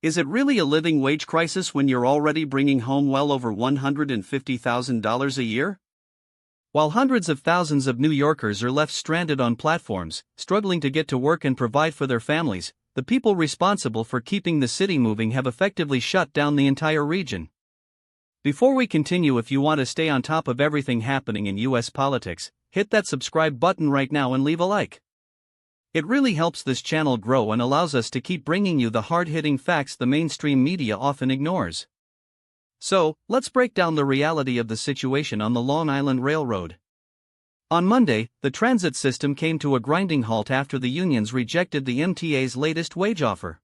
Is it really a living wage crisis when you're already bringing home well over $150,000 a year? While hundreds of thousands of New Yorkers are left stranded on platforms, struggling to get to work and provide for their families, the people responsible for keeping the city moving have effectively shut down the entire region. Before we continue, if you want to stay on top of everything happening in US politics, hit that subscribe button right now and leave a like. It really helps this channel grow and allows us to keep bringing you the hard-hitting facts the mainstream media often ignores. So, let's break down the reality of the situation on the Long Island Railroad. On Monday, the transit system came to a grinding halt after the unions rejected the MTA's latest wage offer.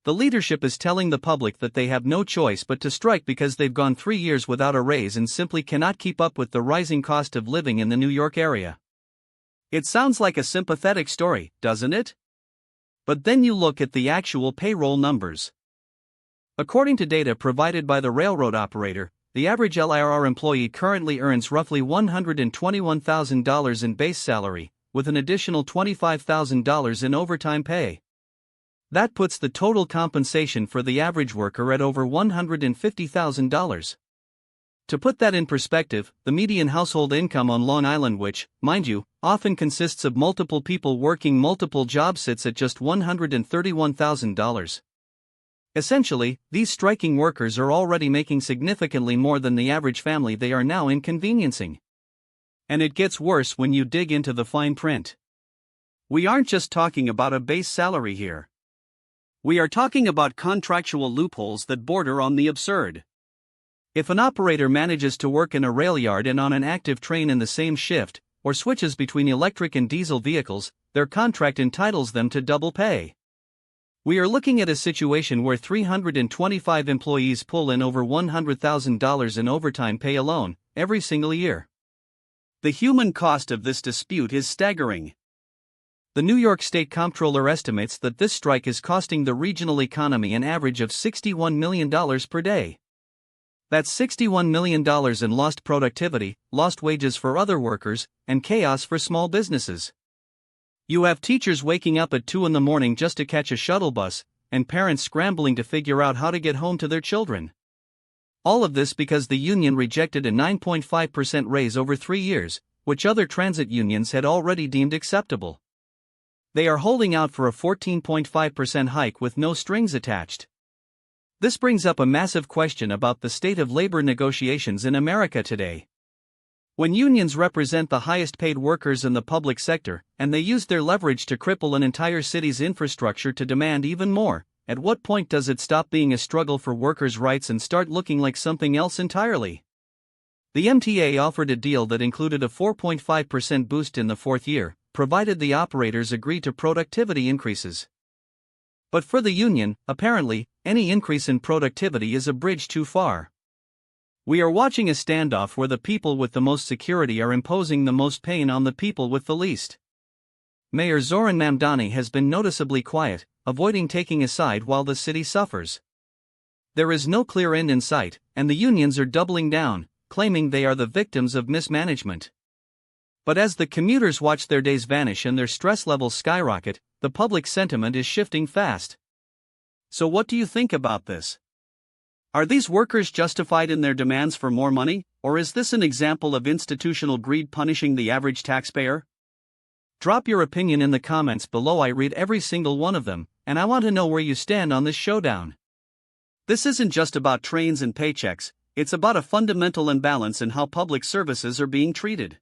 The leadership is telling the public that they have no choice but to strike because they've gone 3 years without a raise and simply cannot keep up with the rising cost of living in the New York area. It sounds like a sympathetic story, doesn't it? But then you look at the actual payroll numbers. According to data provided by the railroad operator, the average LIRR employee currently earns roughly $121,000 in base salary, with an additional $25,000 in overtime pay. That puts the total compensation for the average worker at over $150,000. To put that in perspective, the median household income on Long Island, which, mind you, often consists of multiple people working multiple jobs, sits at just $131,000. Essentially, these striking workers are already making significantly more than the average family they are now inconveniencing. And it gets worse when you dig into the fine print. We aren't just talking about a base salary here. We are talking about contractual loopholes that border on the absurd. If an operator manages to work in a rail yard and on an active train in the same shift, or switches between electric and diesel vehicles, their contract entitles them to double pay. We are looking at a situation where 325 employees pull in over $100,000 in overtime pay alone, every single year. The human cost of this dispute is staggering. The New York State Comptroller estimates that this strike is costing the regional economy an average of $61 million per day. That's $61 million in lost productivity, lost wages for other workers, and chaos for small businesses. You have teachers waking up at 2 in the morning just to catch a shuttle bus, and parents scrambling to figure out how to get home to their children. All of this because the union rejected a 9.5% raise over 3 years, which other transit unions had already deemed acceptable. They are holding out for a 14.5% hike with no strings attached. This brings up a massive question about the state of labor negotiations in America today. When unions represent the highest paid workers in the public sector, and they use their leverage to cripple an entire city's infrastructure to demand even more, at what point does it stop being a struggle for workers' rights and start looking like something else entirely? The MTA offered a deal that included a 4.5% boost in the 4th year, provided the operators agree to productivity increases. But for the union, apparently, any increase in productivity is a bridge too far. We are watching a standoff where the people with the most security are imposing the most pain on the people with the least. Mayor Zoran Mamdani has been noticeably quiet, avoiding taking a side while the city suffers. There is no clear end in sight, and the unions are doubling down, claiming they are the victims of mismanagement. But as the commuters watch their days vanish and their stress levels skyrocket, the public sentiment is shifting fast. So what do you think about this? Are these workers justified in their demands for more money, or is this an example of institutional greed punishing the average taxpayer? Drop your opinion in the comments below. I read every single one of them, and I want to know where you stand on this showdown. This isn't just about trains and paychecks, it's about a fundamental imbalance in how public services are being treated.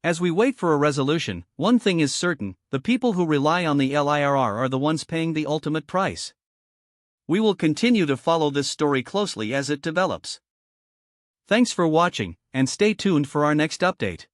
As we wait for a resolution, one thing is certain: the people who rely on the LIRR are the ones paying the ultimate price. We will continue to follow this story closely as it develops. Thanks for watching, and stay tuned for our next update.